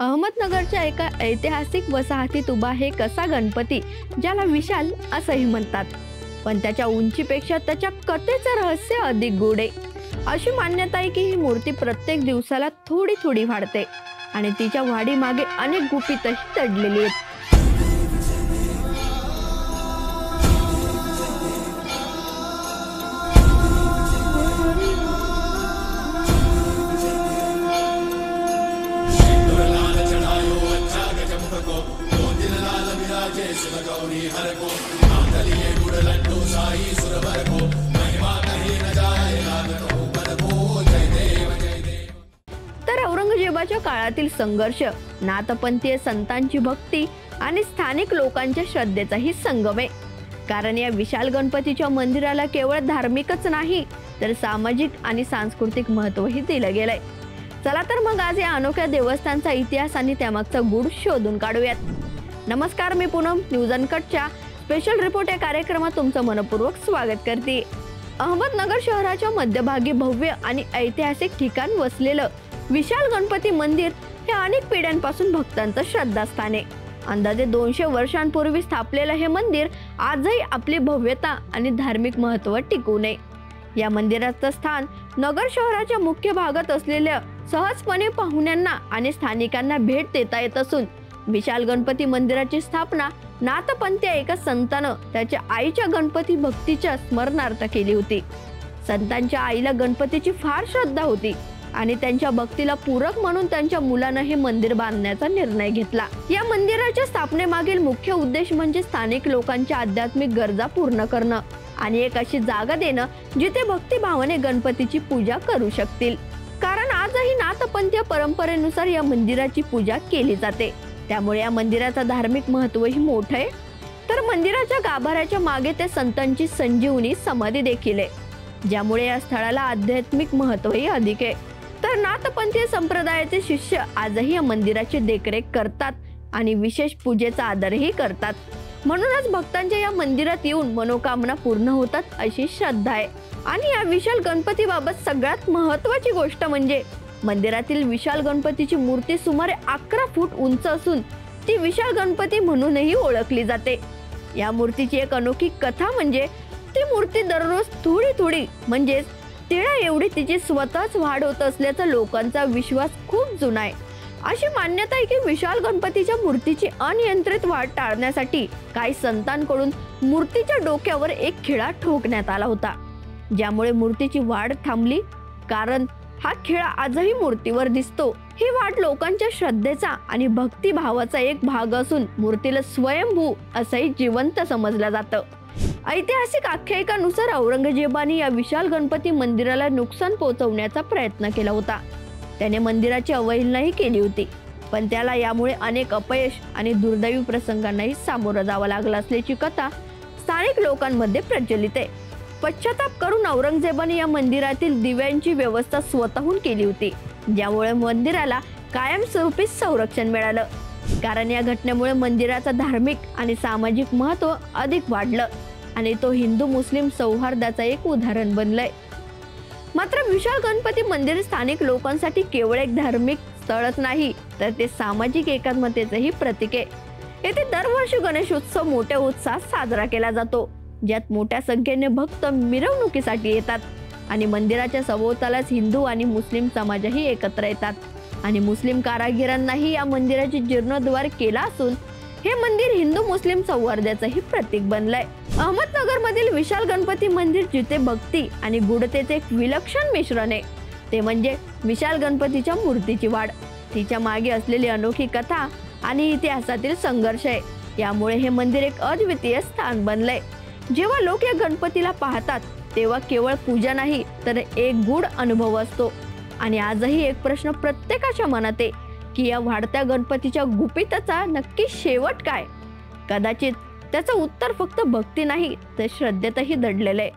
अहमदनगरच्या एका ऐतिहासिक वसाहतीत उभा आहे कसा गणपती, ज्याला विशाल असंही म्हणतात. पण त्याच्या उंचीपेक्षा त्याच्या कथेचं रहस्य अधिक गूढ आहे. अशी मान्यता आहे की ही मूर्ती प्रत्येक दिवसाला थोडी थोडी वाढते आणि तिच्या वाढीमागे अनेक गुपितही दडलेली आहेत. तर औरंगजेबाच्या काळातील संघर्ष, नाथपंथीय संतांची भक्ती आणि स्थानिक लोकांच्या श्रद्धेचाही संगम आहे. कारण या विशाल गणपतीच्या मंदिराला केवळ धार्मिकच नाही तर सामाजिक आणि सांस्कृतिक महत्त्वही दिलं गेलंय. चला तर मग आज या अनोख्या देवस्थानचा इतिहास आणि त्यामागचा गूढ शोधून काढूयात. नमस्कार, मी पूनम न्यूज अनकटच्या स्पेशल रिपोर्ट या कार्यक्रमात तुमचं मनपूर्वक स्वागत करते. अहमदनगर शहराच्या मध्यभागी भव्य आणि ऐतिहासिक ठिकाण वसलेलं विशाल गणपती मंदिर हे अनेक पिढ्यांपासून भक्तांचं श्रद्धास्थान आहे. अंदाजे 200 वर्षांपूर्वी स्थापलेलं हे मंदिर आजही आपली भव्यता आणि धार्मिक महत्त्व टिकून आहे. या मंदिराचं स्थान नगर शहराच्या मुख्य भागात असलेल्या सहजपणे पाहुण्यांना आणि स्थानिकांना भेट देता येत असून विशाल गणपती मंदिराची स्थापना नाथपंथीय एका संतानं त्याच्या आईच्या गणपती भक्तीच्या स्मरणार्थ केली होती. संतांच्या आईला गणपतीची फार श्रद्धा होती आणि त्यांच्या भक्तीला पूरक म्हणून त्यांच्या मुलानं हे मंदिर बांधण्याचा निर्णय घेतला. या मंदिराच्या स्थापनेमागील मुख्य उद्देश म्हणजे स्थानिक लोकांच्या आध्यात्मिक गरजा पूर्ण करणं आणि एक अशी जागा देणं जिथे भक्तिभावाने गणपतीची पूजा करू शकतील. कारण आजही नाथपंथीय परंपरेनुसार या मंदिराची पूजा केली जाते, त्यामुळे या मंदिराचा धार्मिक महत्त्वही मोठं आहे. तर मंदिराच्या गाभाऱ्याच्या मागे ते संतांची संजीवनी समाधी देखील आहे, ज्यामुळे या स्थळाला आध्यात्मिक महत्त्वही अधिक आहे. तर नाथपंथीय संप्रदायाचे शिष्य आजही या मंदिराची देखरेख करतात आणि विशेष पूजेचा आदरही करतात. म्हणूनच भक्तांच्या या मंदिरात येऊन मनोकामना पूर्ण होतात अशी श्रद्धा आहे. आणि या विशाल गणपतीबाबत सगळ्यात महत्त्वाची गोष्ट म्हणजे मंदिरातील विशाल गणपतीची मूर्ती सुमारे 11 फूट उंच असून ती विशाल गणपती म्हणूनही ओळखली जाते. या मूर्तीची एक अनोखी कथा म्हणजे ती मूर्ती दररोज थोडी थोडी म्हणजेच तिळा एवढी तिची स्वतःच वाढ होत असल्याचा लोकांचा विश्वास खूप जुना आहे. अशी मान्यता आहे की विशाल गणपतीच्या मूर्तीची अनियंत्रित वाढ टाळण्यासाठी काही संतांकडून मूर्तीच्या डोक्यावर एक खिळा ठोकण्यात आला होता, ज्यामुळे मूर्तीची वाढ थांबली. कारण हा खिळा आजही मूर्तीवर दिसतो. ही वाढ लोकांच्या श्रद्धेचा आणि भक्तिभावाचा एक भाग असून मूर्तीला स्वयंभू असंही जिवंत समजलं जातं. ऐतिहासिक आख्यायिकानुसार औरंगजेबाने या विशाल गणपती मंदिराला नुकसान पोहोचवण्याचा प्रयत्न केला होता. त्याने मंदिराची अवहेलनाही केली होती, पण त्याला यामुळे अनेक अपयश आणि दुर्दैवी प्रसंगांनाही सामोरं जावं लागलं असल्याची कथा स्थानिक लोकांमध्ये प्रचलित आहे. पश्चाताप करून औरंगजेबाने या मंदिरातील दिव्यांची व्यवस्था स्वतःहून केली होती, ज्यामुळे मंदिराला कायमस्वरूपी संरक्षण मिळालं. कारण या घटनेमुळे मंदिराचा धार्मिक आणि सामाजिक महत्त्व अधिक वाढलं आणि तो हिंदू मुस्लिम सौहार्दाचा एक उदाहरण बनलंय. मात्र विशाल गणपती मंदिर स्थानिक लोकांसाठी केवळ एक धार्मिक स्थळच नाही तर ते सामाजिक एकात्मतेचंही प्रतीक आहे. येथे दरवर्षी गणेशोत्सव मोठ्या उत्साहात साजरा केला जातो, ज्यात मोठ्या संख्येने भक्त मिरवणुकीसाठी येतात आणि मंदिराच्या सभोवतालाच हिंदू आणि मुस्लिम समाजही एकत्र येतात. आणि मुस्लिम कारागिरांनाही या मंदिराची जीर्णोद्धार केला असून हे मंदिर हिंदू मुस्लिम सौहार्दाचंही प्रतीक बनलंय. अहमदनगर मधील विशाल गणपती मंदिर जिथे भक्ती आणि गूढतेचे एक विलक्षण मिश्रण आहे ते म्हणजे विशाल गणपतीच्या मूर्तीची वाढ, तिच्या मागे असलेली अनोखी कथा आणि इतिहासातील संघर्ष आहे. यामुळे हे मंदिर एक अद्वितीय स्थान बनलंय. जेव्हा लोक या गणपतीला पाहतात तेव्हा केवळ पूजा नाही तर एक गूढ अनुभव असतो. आणि आजही एक प्रश्न प्रत्येकाच्या मनात आहे की या वाढत्या गणपतीच्या गुपिताचा नक्की शेवट काय? कदाचित त्याचं उत्तर फक्त भक्ती नाही तर श्रद्धेतही दडलेलं आहे.